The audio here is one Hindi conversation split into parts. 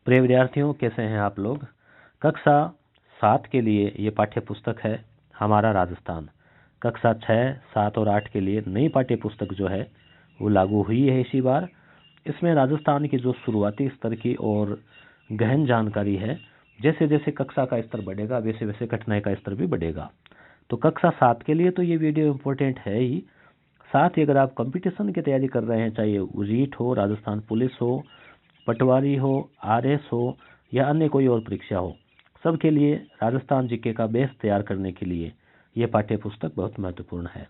प्रिय विद्यार्थियों, कैसे हैं आप लोग। कक्षा 7 के लिए ये पाठ्य पुस्तक है हमारा राजस्थान। कक्षा 6, 7 और 8 के लिए नई पाठ्य पुस्तक जो है वो लागू हुई है इसी बार। इसमें राजस्थान की जो शुरुआती स्तर की और गहन जानकारी है, जैसे जैसे कक्षा का स्तर बढ़ेगा वैसे वैसे कठिनाई का स्तर भी बढ़ेगा। तो कक्षा 7 के लिए तो ये वीडियो इम्पोर्टेंट है ही, साथ ही अगर आप कंपटीशन की तैयारी कर रहे हैं, चाहे रीट हो, राजस्थान पुलिस हो, पटवारी हो, आरएस हो या अन्य कोई और परीक्षा हो, सबके लिए राजस्थान जीके का बेस तैयार करने के लिए ये पाठ्य पुस्तक बहुत महत्वपूर्ण है।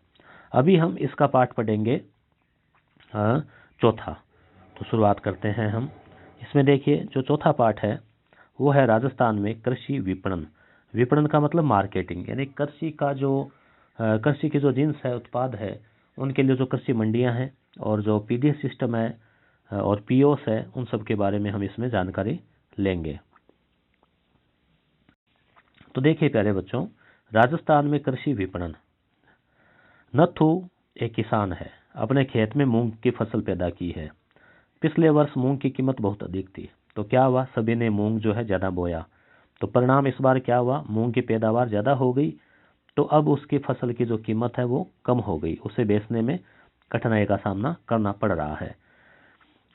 अभी हम इसका पाठ पढ़ेंगे चौथा। तो शुरुआत करते हैं हम। इसमें देखिए, जो चौथा पाठ है वो है राजस्थान में कृषि विपणन। विपणन का मतलब मार्केटिंग, यानी कृषि का जो कृषि की जो जिन्स है, उत्पाद है, उनके लिए जो कृषि मंडियां हैं और जो पीडीएस सिस्टम है और पीओस है, उन सब के बारे में हम इसमें जानकारी लेंगे। तो देखिए प्यारे बच्चों, राजस्थान में कृषि विपणन। नथु एक किसान है, अपने खेत में मूंग की फसल पैदा की है। पिछले वर्ष मूंग की कीमत बहुत अधिक थी, तो क्या हुआ, सभी ने मूंग जो है ज़्यादा बोया। तो परिणाम इस बार क्या हुआ, मूंग की पैदावार ज़्यादा हो गई। तो अब उसकी फसल की जो कीमत है वो कम हो गई, उसे बेचने में कठिनाई का सामना करना पड़ रहा है।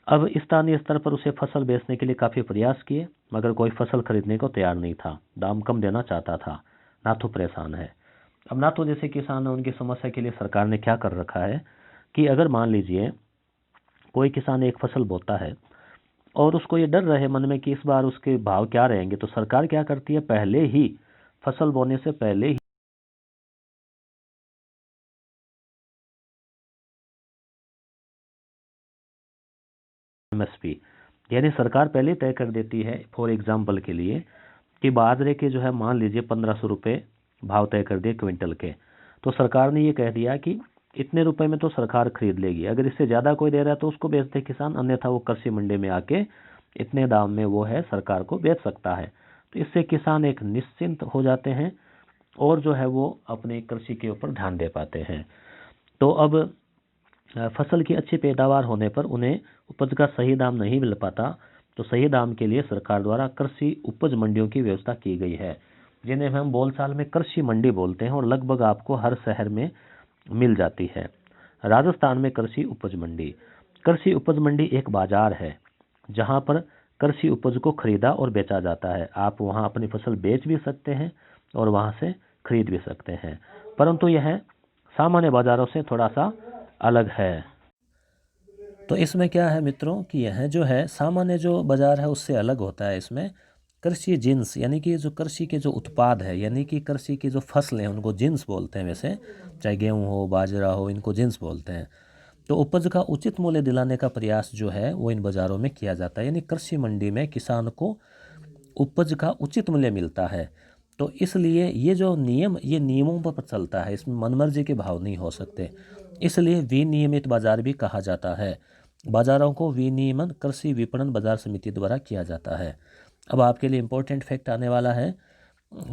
अब स्थानीय स्तर पर उसे फसल बेचने के लिए काफ़ी प्रयास किए, मगर कोई फसल खरीदने को तैयार नहीं था, दाम कम देना चाहता था। नाथू परेशान है। अब नाथू जैसे किसान है, उनकी समस्या के लिए सरकार ने क्या कर रखा है कि अगर मान लीजिए कोई किसान एक फसल बोता है और उसको ये डर रहे मन में कि इस बार उसके भाव क्या रहेंगे, तो सरकार क्या करती है, पहले ही फसल बोने से पहले ही एमएसपी, यानी सरकार पहले तय कर देती है। फॉर एग्जाम्पल के लिए कि बाजरे के जो है मान लीजिए 1500 रुपये भाव तय कर दिए क्विंटल के, तो सरकार ने ये कह दिया कि इतने रुपए में तो सरकार खरीद लेगी, अगर इससे ज़्यादा कोई दे रहा है तो उसको बेच दे किसान, अन्यथा वो कृषि मंडी में आके इतने दाम में वो है सरकार को बेच सकता है। तो इससे किसान एक निश्चिंत हो जाते हैं और जो है वो अपने कृषि के ऊपर ध्यान दे पाते हैं। तो अब फसल की अच्छी पैदावार होने पर उन्हें उपज का सही दाम नहीं मिल पाता, तो सही दाम के लिए सरकार द्वारा कृषि उपज मंडियों की व्यवस्था की गई है, जिन्हें हम बोलचाल में कृषि मंडी बोलते हैं और लगभग आपको हर शहर में मिल जाती है। राजस्थान में कृषि उपज मंडी। कृषि उपज मंडी एक बाजार है जहां पर कृषि उपज को खरीदा और बेचा जाता है। आप वहां अपनी फसल बेच भी सकते हैं और वहां से खरीद भी सकते हैं, परंतु यह सामान्य बाजारों से थोड़ा सा अलग है। तो इसमें क्या है मित्रों कि यह जो है सामान्य जो बाज़ार है उससे अलग होता है। इसमें कृषि जिन्स, यानी कि जो कृषि के जो उत्पाद है, यानी कि कृषि की जो फसलें हैं उनको जिन्स बोलते हैं। वैसे चाहे गेहूँ हो, बाजरा हो, इनको जिन्स बोलते हैं। तो उपज का उचित मूल्य दिलाने का प्रयास जो है वो इन बाज़ारों में किया जाता है, यानी कृषि मंडी में किसान को उपज का उचित मूल्य मिलता है। तो इसलिए ये जो नियम, ये नियमों पर चलता है, इसमें मनमर्जी के भाव नहीं हो सकते, इसलिए विनियमित बाजार भी कहा जाता है। बाजारों को विनियमन कृषि विपणन बाजार समिति द्वारा किया जाता है। अब आपके लिए इम्पोर्टेंट फैक्ट आने वाला है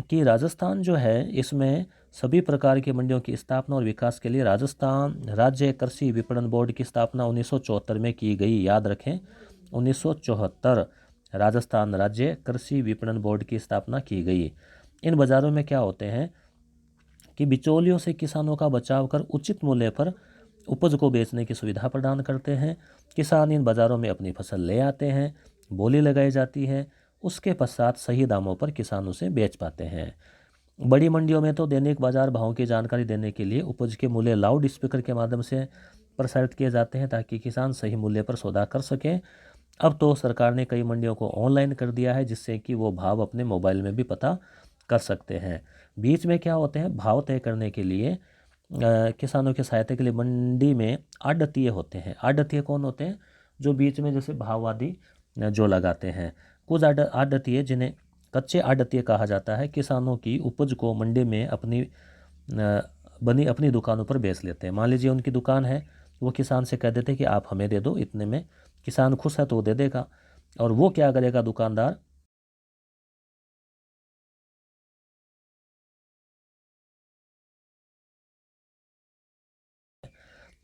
कि राजस्थान जो है इसमें सभी प्रकार की मंडियों की स्थापना और विकास के लिए राजस्थान राज्य कृषि विपणन बोर्ड की स्थापना 1974 में की गई। याद रखें, 1974 राजस्थान राज्य कृषि विपणन बोर्ड की स्थापना की गई। इन बाज़ारों में क्या होते हैं कि बिचौलियों से किसानों का बचाव कर उचित मूल्य पर उपज को बेचने की सुविधा प्रदान करते हैं। किसान इन बाज़ारों में अपनी फसल ले आते हैं, बोली लगाई जाती है, उसके पश्चात सही दामों पर किसान उसे बेच पाते हैं। बड़ी मंडियों में तो दैनिक बाजार भावों की जानकारी देने के लिए उपज के मूल्य लाउड स्पीकर के माध्यम से प्रसारित किए जाते हैं ताकि किसान सही मूल्य पर सौदा कर सकें। अब तो सरकार ने कई मंडियों को ऑनलाइन कर दिया है, जिससे कि वो भाव अपने मोबाइल में भी पता कर सकते हैं। बीच में क्या होते हैं, भाव तय करने के लिए किसानों की सहायता के लिए मंडी में आढ़तिये होते हैं। आढ़तिये कौन होते हैं, जो बीच में जैसे भाववादी जो लगाते हैं। कुछ आढ़तिये, जिन्हें कच्चे आढ़तिये कहा जाता है, किसानों की उपज को मंडी में बनी अपनी दुकानों पर बेच लेते हैं। मान लीजिए उनकी दुकान है, वो किसान से कह देते हैं कि आप हमें दे दो इतने में। किसान खुश है तो वो दे देगा, और वो क्या करेगा, दुकानदार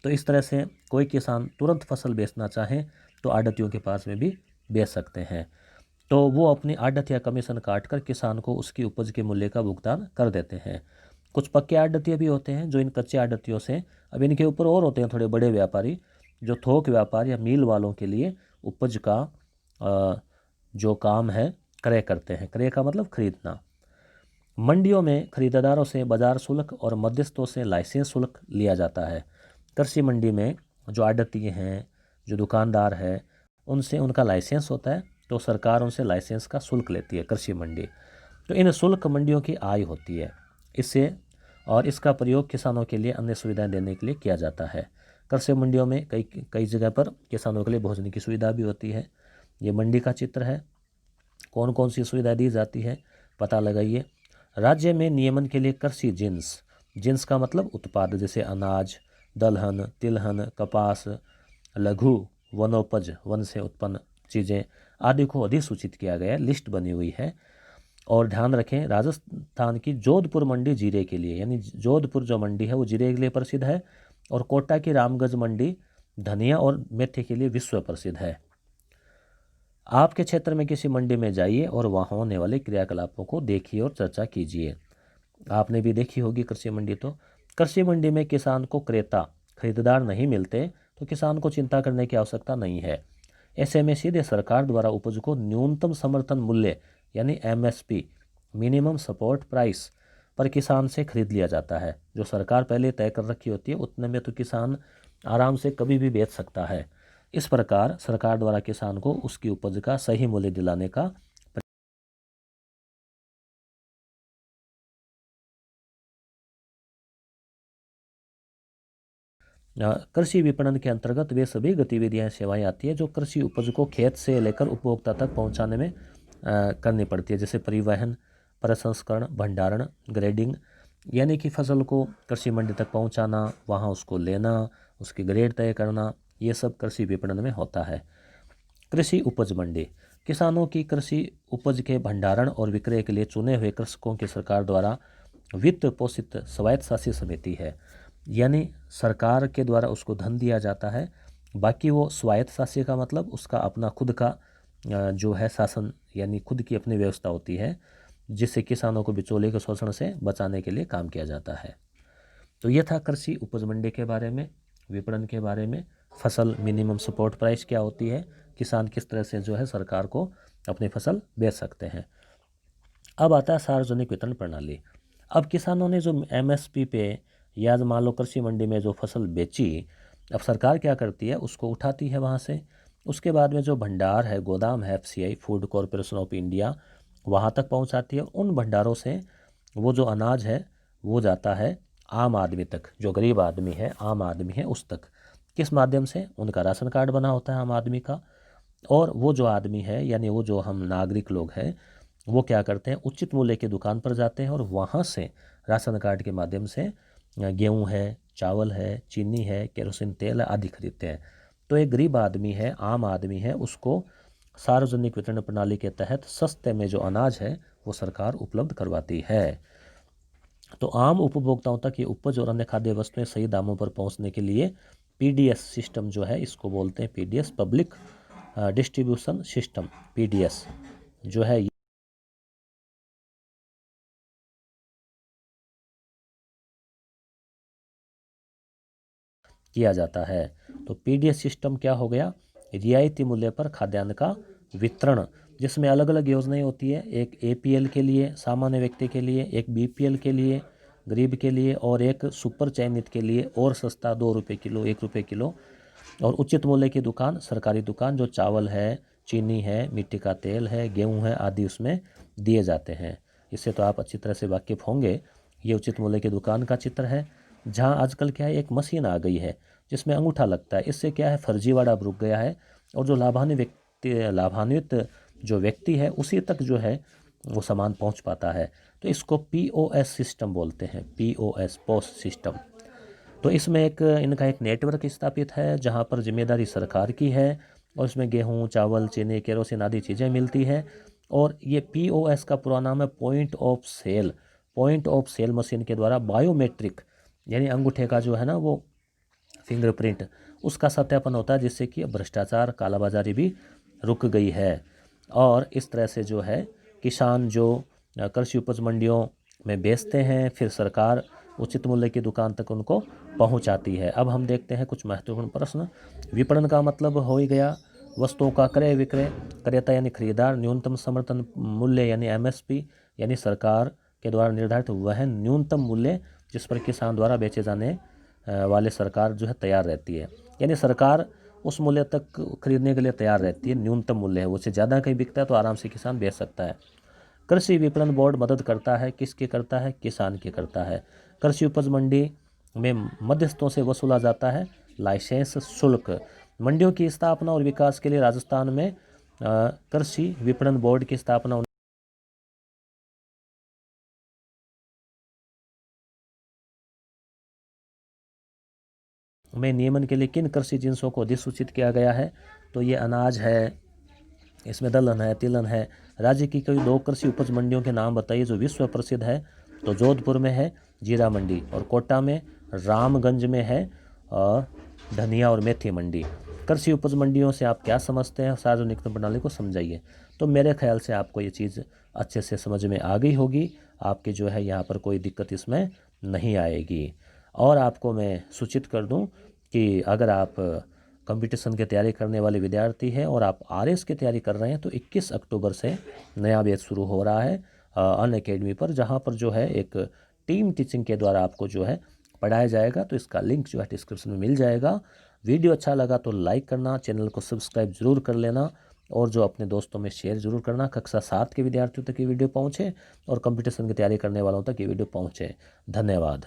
तो इस तरह से कोई किसान तुरंत फसल बेचना चाहे तो आढ़तियों के पास में भी बेच सकते हैं। तो वो अपनी आढ़त या कमीशन काट कर किसान को उसकी उपज के मूल्य का भुगतान कर देते हैं। कुछ पक्के आढ़तिया भी होते हैं जो इन कच्चे आढ़तियों से, अब इनके ऊपर और होते हैं थोड़े बड़े व्यापारी जो थोक व्यापार या मील वालों के लिए उपज का जो काम है क्रय करते हैं। क्रय का मतलब खरीदना। मंडियों में खरीदारों से बाजार शुल्क और मध्यस्थों से लाइसेंस शुल्क लिया जाता है। कृषि मंडी में जो आढ़तिये हैं, जो दुकानदार है, उनसे उनका लाइसेंस होता है, तो सरकार उनसे लाइसेंस का शुल्क लेती है कृषि मंडी। तो इन शुल्क मंडियों की आय होती है इससे, और इसका प्रयोग किसानों के लिए अन्य सुविधाएं देने के लिए किया जाता है। कृषि मंडियों में कई कई जगह पर किसानों के लिए भोजन की सुविधा भी होती है। ये मंडी का चित्र है। कौन कौन सी सुविधा दी जाती है पता लगाइए। राज्य में नियमन के लिए कृषि जिन्स, जिन्स का मतलब उत्पाद, जैसे अनाज, दलहन, तिलहन, कपास, लघु वनोपज, वन से उत्पन्न चीज़ें आदि को अधिसूचित किया गया, लिस्ट बनी हुई है। और ध्यान रखें, राजस्थान की जोधपुर मंडी जीरे के लिए, यानी जोधपुर जो मंडी है वो जीरे के लिए प्रसिद्ध है, और कोटा की रामगंज मंडी धनिया और मेथी के लिए विश्व प्रसिद्ध है। आपके क्षेत्र में किसी मंडी में जाइए और वहाँ होने वाले क्रियाकलापों को देखिए और चर्चा कीजिए। आपने भी देखी होगी कृषि मंडी। तो कृषि मंडी में किसान को क्रेता खरीदार नहीं मिलते तो किसान को चिंता करने की आवश्यकता नहीं है। ऐसे में सीधे सरकार द्वारा उपज को न्यूनतम समर्थन मूल्य यानी MSP, मिनिमम सपोर्ट प्राइस, पर किसान से खरीद लिया जाता है। जो सरकार पहले तय कर रखी होती है उतने में तो किसान आराम से कभी भी बेच सकता है। इस प्रकार सरकार द्वारा किसान को उसकी उपज का सही मूल्य दिलाने का कृषि विपणन के अंतर्गत वे सभी गतिविधियां सेवाएं आती है जो कृषि उपज को खेत से लेकर उपभोक्ता तक पहुंचाने में करनी पड़ती है, जैसे परिवहन, प्रसंस्करण, भंडारण, ग्रेडिंग, यानी कि फसल को कृषि मंडी तक पहुंचाना, वहां उसको लेना, उसकी ग्रेड तय करना, ये सब कृषि विपणन में होता है। कृषि उपज मंडी किसानों की कृषि उपज के भंडारण और विक्रय के लिए चुने हुए कृषकों की सरकार द्वारा वित्त पोषित स्वायत्तशासी समिति है, यानी सरकार के द्वारा उसको धन दिया जाता है। बाकी वो स्वायत्तशासी का मतलब उसका अपना खुद का जो है शासन, यानी खुद की अपनी व्यवस्था होती है, जिससे किसानों को बिचौलिए के शोषण से बचाने के लिए काम किया जाता है। तो ये था कृषि उपज मंडी के बारे में, विपणन के बारे में, फसल मिनिमम सपोर्ट प्राइस क्या होती है, किसान किस तरह से जो है सरकार को अपनी फसल बेच सकते हैं। अब आता है सार्वजनिक वितरण प्रणाली। अब किसानों ने जो MSP पे या मान लो कृषि मंडी में जो फसल बेची, अब सरकार क्या करती है, उसको उठाती है वहाँ से। उसके बाद में जो भंडार है, गोदाम है, FCI food corporation of India, वहाँ तक पहुँचाती है। उन भंडारों से वो जो अनाज है वो जाता है आम आदमी तक, जो गरीब आदमी है, आम आदमी है, उस तक। किस माध्यम से? उनका राशन कार्ड बना होता है आम आदमी का, और वो जो आदमी है यानी वो जो हम नागरिक लोग हैं वो क्या करते हैं, उचित मूल्य की दुकान पर जाते हैं और वहाँ से राशन कार्ड के माध्यम से गेहूँ है, चावल है, चीनी है, केरोसिन तेल आदि खरीदते हैं। तो एक गरीब आदमी है, आम आदमी है, उसको सार्वजनिक वितरण प्रणाली के तहत सस्ते में जो अनाज है वो सरकार उपलब्ध करवाती है। तो आम उपभोक्ताओं तक ये उपज और अन्य खाद्य वस्तुएं सही दामों पर पहुंचने के लिए PDS सिस्टम जो है, इसको बोलते हैं PDS, public distribution system, PDS जो है किया जाता है। तो PDS सिस्टम क्या हो गया? रियायती मूल्य पर खाद्यान्न का वितरण, जिसमें अलग अलग योजनाएं होती है। एक APL के लिए, सामान्य व्यक्ति के लिए, एक BPL के लिए, गरीब के लिए, और एक सुपर चयनित के लिए और सस्ता 2 रुपये किलो, 1 रुपये किलो, और उचित मूल्य की दुकान, सरकारी दुकान, जो चावल है, चीनी है, मिट्टी का तेल है, गेहूँ है आदि उसमें दिए जाते हैं। इससे तो आप अच्छी तरह से वाकिफ़ होंगे। ये उचित मूल्य की दुकान का चित्र है, जहाँ आजकल क्या है, एक मशीन आ गई है जिसमें अंगूठा लगता है। इससे क्या है, फर्जीवाड़ा रुक गया है, और जो लाभान्वित जो व्यक्ति है उसी तक जो है वो सामान पहुंच पाता है। तो इसको POS सिस्टम बोलते हैं, POS, पोस्ट सिस्टम। तो इसमें इनका एक नेटवर्क स्थापित है जहां पर जिम्मेदारी सरकार की है, और इसमें गेहूं, चावल, चीनी, केरोसिन आदि चीज़ें मिलती है। और ये POS का पूरा नाम है point of sale. Point of sale machine के द्वारा बायोमेट्रिक, यानी अंगूठे का जो है ना वो फिंगरप्रिंट, उसका सत्यापन होता है, जिससे कि भ्रष्टाचार, कालाबाजारी भी रुक गई है। और इस तरह से जो है किसान जो कृषि उपज मंडियों में बेचते हैं, फिर सरकार उचित मूल्य की दुकान तक उनको पहुंचाती है। अब हम देखते हैं कुछ महत्वपूर्ण प्रश्न। विपणन का मतलब हो ही गया वस्तुओं का क्रय विक्रय, क्रेता यानी खरीदार, न्यूनतम समर्थन मूल्य यानी एमएसपी यानी सरकार के द्वारा निर्धारित वह न्यूनतम मूल्य जिस पर किसान द्वारा बेचे जाने वाले सरकार जो है तैयार रहती है, यानी सरकार उस मूल्य तक खरीदने के लिए तैयार रहती है, न्यूनतम मूल्य है, उससे ज़्यादा कहीं बिकता है तो आराम से किसान बेच सकता है। कृषि विपणन बोर्ड मदद करता है, किसकी करता है? किसान की करता है। कृषि उपज मंडी में मध्यस्थों से वसूला जाता है लाइसेंस शुल्क। मंडियों की स्थापना और विकास के लिए राजस्थान में कृषि विपणन बोर्ड की स्थापना में नियमन के लिए किन कृषि जिनसों को अधिसूचित किया गया है? तो ये अनाज है, इसमें दलहन है, तिलहन है। राज्य की कोई 2 कृषि उपज मंडियों के नाम बताइए जो विश्व प्रसिद्ध है। तो जोधपुर में है जीरा मंडी, और कोटा में, रामगंज में है और धनिया और मेथी मंडी। कृषि उपज मंडियों से आप क्या समझते हैं? सार्वजनिक वितरण प्रणाली को समझाइए। तो मेरे ख्याल से आपको ये चीज़ अच्छे से समझ में आ गई होगी, आपके जो है यहाँ पर कोई दिक्कत इसमें नहीं आएगी। और आपको मैं सूचित कर दूँ कि अगर आप कंपटीशन की तैयारी करने वाले विद्यार्थी हैं और आप आरएस की तैयारी कर रहे हैं तो 21 अक्टूबर से नया बैच शुरू हो रहा है अनअकैडमी पर, जहां पर जो है एक टीम टीचिंग के द्वारा आपको जो है पढ़ाया जाएगा। तो इसका लिंक जो है डिस्क्रिप्शन में मिल जाएगा। वीडियो अच्छा लगा तो लाइक करना, चैनल को सब्सक्राइब जरूर कर लेना और जो अपने दोस्तों में शेयर जरूर करना। कक्षा 7 के विद्यार्थियों तक ये वीडियो पहुँचे और कंपटीशन की तैयारी करने वालों तक ये वीडियो पहुँचे। धन्यवाद।